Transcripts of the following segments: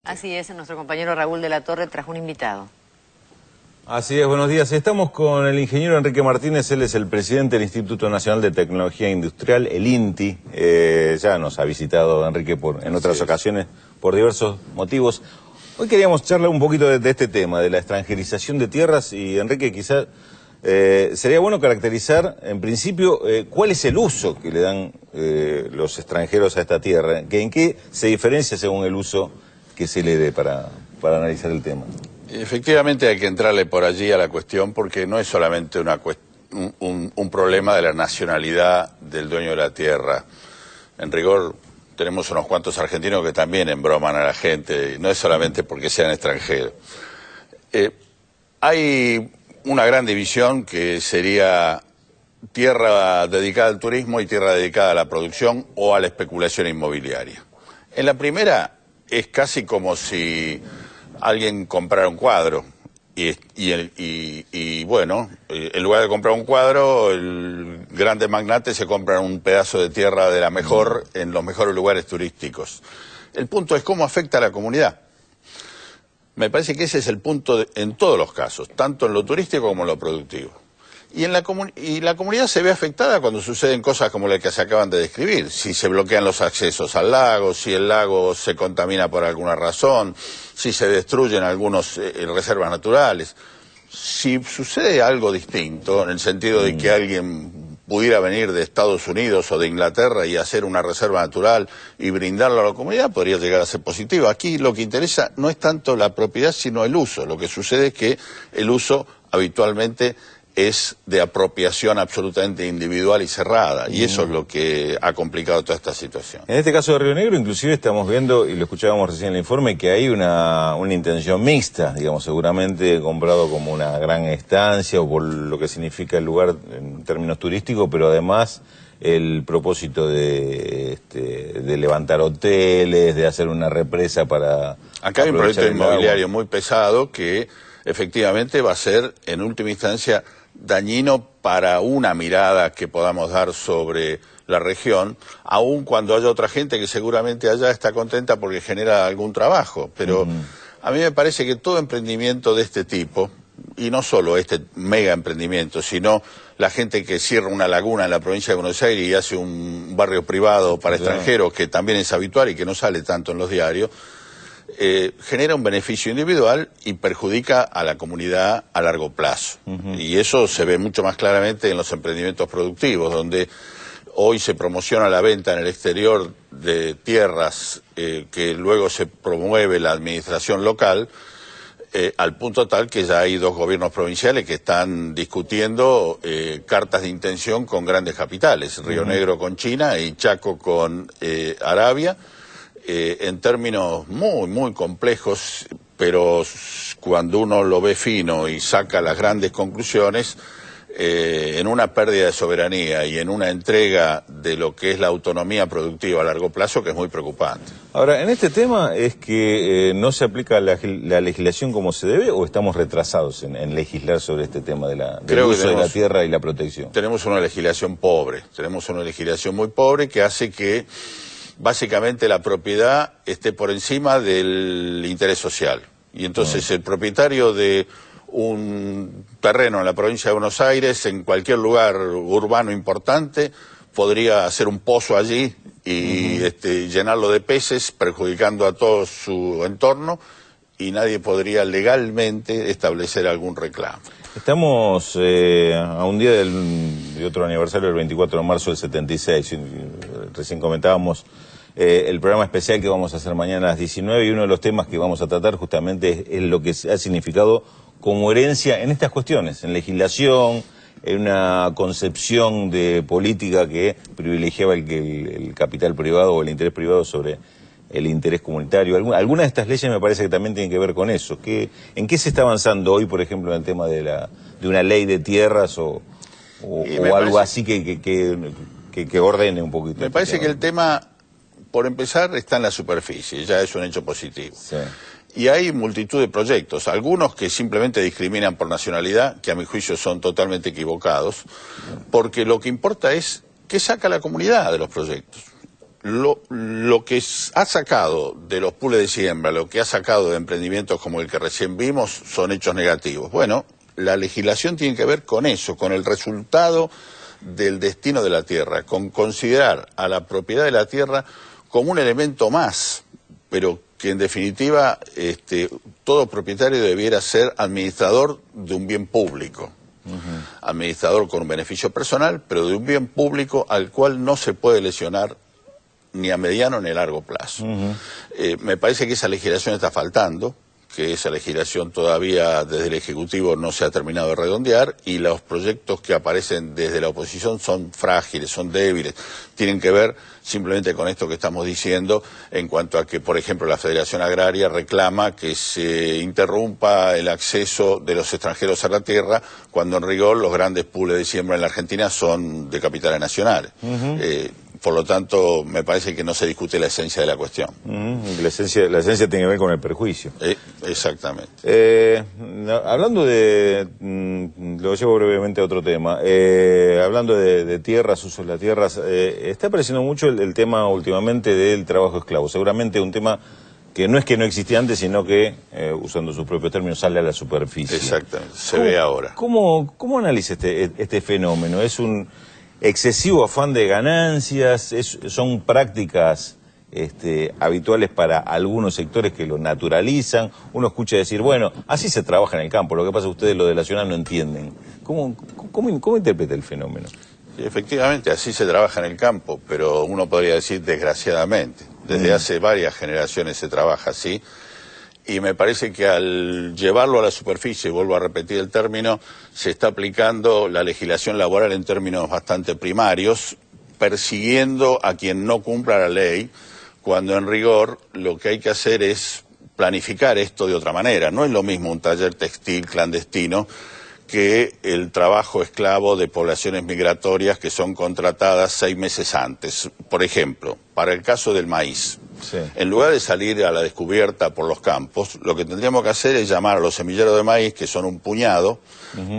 Así es, nuestro compañero Raúl de la Torre trajo un invitado. Así es, buenos días. Estamos con el ingeniero Enrique Martínez, él es el presidente del Instituto Nacional de Tecnología Industrial, el INTI. Ya nos ha visitado Enrique en otras ocasiones por diversos motivos. Hoy queríamos charlar un poquito de este tema, de la extranjerización de tierras, y Enrique, quizás sería bueno caracterizar, en principio, cuál es el uso que le dan los extranjeros a esta tierra, en qué se diferencia según el uso que se le dé para analizar el tema. Efectivamente hay que entrarle por allí a la cuestión porque no es solamente un problema de la nacionalidad del dueño de la tierra. En rigor tenemos unos cuantos argentinos que también embroman a la gente, y no es solamente porque sean extranjeros. Hay una gran división que sería tierra dedicada al turismo y tierra dedicada a la producción o a la especulación inmobiliaria. En la primera es casi como si alguien comprara un cuadro y bueno, en lugar de comprar un cuadro, el grande magnate se compra un pedazo de tierra de la mejor en los mejores lugares turísticos. El punto es cómo afecta a la comunidad. Me parece que ese es el punto en todos los casos, tanto en lo turístico como en lo productivo. Y la comunidad se ve afectada cuando suceden cosas como las que se acaban de describir. Si se bloquean los accesos al lago, si el lago se contamina por alguna razón, si se destruyen algunas reservas naturales. Si sucede algo distinto, en el sentido de que alguien pudiera venir de Estados Unidos o de Inglaterra y hacer una reserva natural y brindarla a la comunidad, podría llegar a ser positivo. Aquí lo que interesa no es tanto la propiedad, sino el uso. Lo que sucede es que el uso habitualmente es de apropiación absolutamente individual y cerrada, y eso es lo que ha complicado toda esta situación. En este caso de Río Negro, inclusive estamos viendo, y lo escuchábamos recién en el informe, que hay una intención mixta, digamos, seguramente comprado como una gran estancia o por lo que significa el lugar en términos turísticos, pero además el propósito de levantar hoteles, de hacer una represa para... Acá hay un proyecto inmobiliario muy pesado que efectivamente va a ser, en última instancia, dañino para una mirada que podamos dar sobre la región, aun cuando haya otra gente que seguramente allá está contenta porque genera algún trabajo. Pero a mí me parece que todo emprendimiento de este tipo, y no solo este mega emprendimiento, sino la gente que cierra una laguna en la provincia de Buenos Aires y hace un barrio privado para extranjeros, que también es habitual y que no sale tanto en los diarios, genera un beneficio individual y perjudica a la comunidad a largo plazo. Y eso se ve mucho más claramente en los emprendimientos productivos, donde hoy se promociona la venta en el exterior de tierras que luego se promueve la administración local, al punto tal que ya hay dos gobiernos provinciales que están discutiendo cartas de intención con grandes capitales, Río Negro con China y Chaco con Arabia, en términos muy complejos, pero cuando uno lo ve fino y saca las grandes conclusiones, en una pérdida de soberanía y en una entrega de lo que es la autonomía productiva a largo plazo que es muy preocupante. Ahora, en este tema es que no se aplica la legislación como se debe, o estamos retrasados en legislar sobre este tema del uso de la tierra y la protección. Tenemos una legislación pobre, muy pobre que hace que básicamente la propiedad esté por encima del interés social. Y entonces el propietario de un terreno en la provincia de Buenos Aires, en cualquier lugar urbano importante, podría hacer un pozo allí y llenarlo de peces, perjudicando a todo su entorno, y nadie podría legalmente establecer algún reclamo. Estamos a un día de otro aniversario, el 24 de marzo del 76. Recién comentábamos el programa especial que vamos a hacer mañana a las 19, y uno de los temas que vamos a tratar justamente es lo que ha significado como herencia en estas cuestiones, en legislación, en una concepción de política que privilegiaba el capital privado o el interés privado sobre el interés comunitario. Algunas de estas leyes me parece que también tienen que ver con eso. ¿En qué se está avanzando hoy, por ejemplo, en el tema de una ley de tierras o algo así que ordene un poquito? Me parece que el tema, por empezar, está en la superficie, ya es un hecho positivo. Sí. Y hay multitud de proyectos, algunos que simplemente discriminan por nacionalidad, que a mi juicio son totalmente equivocados, porque lo que importa es qué saca la comunidad de los proyectos. lo que ha sacado de los pools de siembra, lo que ha sacado de emprendimientos como el que recién vimos, son hechos negativos. Bueno, la legislación tiene que ver con eso, con el resultado del destino de la tierra, con considerar a la propiedad de la tierra como un elemento más, pero que en definitiva todo propietario debiera ser administrador de un bien público. Administrador con un beneficio personal, pero de un bien público al cual no se puede lesionar ni a mediano ni a largo plazo. Me parece que esa legislación está faltando, que esa legislación todavía desde el Ejecutivo no se ha terminado de redondear, y los proyectos que aparecen desde la oposición son frágiles, son débiles, tienen que ver simplemente con esto que estamos diciendo en cuanto a que, por ejemplo, la Federación Agraria reclama que se interrumpa el acceso de los extranjeros a la tierra, cuando en rigor los grandes pools de siembra en la Argentina son de capitales nacionales. Por lo tanto, me parece que no se discute la esencia de la cuestión. La esencia tiene que ver con el perjuicio. Exactamente. Hablando de... lo llevo brevemente a otro tema. Hablando de tierras, usos de las tierras, está apareciendo mucho el tema últimamente del trabajo esclavo. Seguramente un tema que no es que no existía antes, sino que, usando sus propios términos, sale a la superficie. Exactamente, se ve ahora. ¿Cómo analiza este fenómeno? ¿Es un excesivo afán de ganancias? ¿Son prácticas habituales para algunos sectores que lo naturalizan? Uno escucha decir, bueno, así se trabaja en el campo, lo que pasa es que ustedes lo de la ciudad no entienden. ¿Cómo interpreta el fenómeno? Sí, efectivamente, así se trabaja en el campo, pero uno podría decir desgraciadamente. Desde hace varias generaciones se trabaja así, y me parece que al llevarlo a la superficie, vuelvo a repetir el término, se está aplicando la legislación laboral en términos bastante primarios, persiguiendo a quien no cumpla la ley, cuando en rigor lo que hay que hacer es planificar esto de otra manera. No es lo mismo un taller textil clandestino que el trabajo esclavo de poblaciones migratorias que son contratadas 6 meses antes. Por ejemplo, para el caso del maíz. Sí. En lugar de salir a la descubierta por los campos, lo que tendríamos que hacer es llamar a los semilleros de maíz, que son un puñado,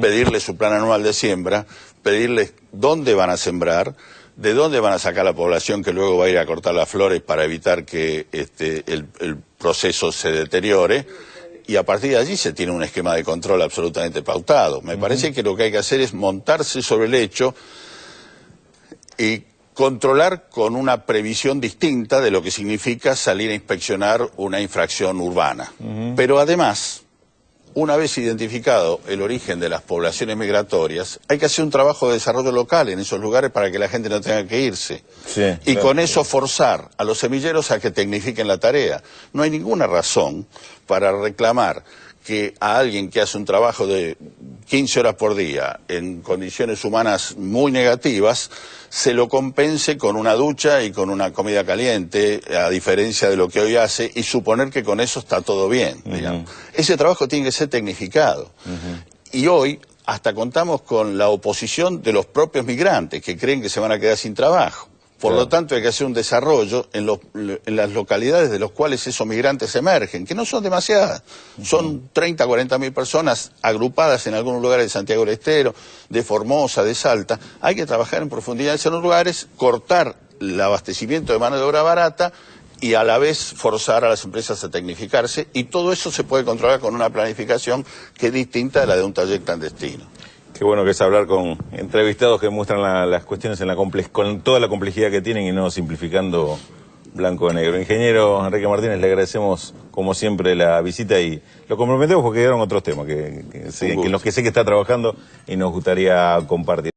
pedirles su plan anual de siembra, pedirles dónde van a sembrar, de dónde van a sacar la población que luego va a ir a cortar las flores para evitar que el proceso se deteriore, y a partir de allí se tiene un esquema de control absolutamente pautado. Me parece que lo que hay que hacer es montarse sobre el hecho y controlar con una previsión distinta de lo que significa salir a inspeccionar una infracción urbana. Pero además, una vez identificado el origen de las poblaciones migratorias, hay que hacer un trabajo de desarrollo local en esos lugares para que la gente no tenga que irse. Sí, y claro, con eso forzar a los semilleros a que tecnifiquen la tarea. No hay ninguna razón para reclamar que a alguien que hace un trabajo de 15 horas por día en condiciones humanas muy negativas, se lo compense con una ducha y con una comida caliente, a diferencia de lo que hoy hace, y suponer que con eso está todo bien, digamos. Ese trabajo tiene que ser tecnificado. Y hoy hasta contamos con la oposición de los propios migrantes, que creen que se van a quedar sin trabajo. Por lo tanto, hay que hacer un desarrollo en las localidades de los cuales esos migrantes emergen, que no son demasiadas. Son 30, 40 mil personas agrupadas en algunos lugares de Santiago del Estero, de Formosa, de Salta. Hay que trabajar en profundidad en esos lugares, cortar el abastecimiento de mano de obra barata y a la vez forzar a las empresas a tecnificarse. Y todo eso se puede controlar con una planificación que es distinta de la de un taller clandestino. Qué bueno que es hablar con entrevistados que muestran las cuestiones con toda la complejidad que tienen y no simplificando blanco o negro. Ingeniero Enrique Martínez, le agradecemos como siempre la visita y lo comprometemos porque quedaron otros temas en los que sé que está trabajando y nos gustaría compartir.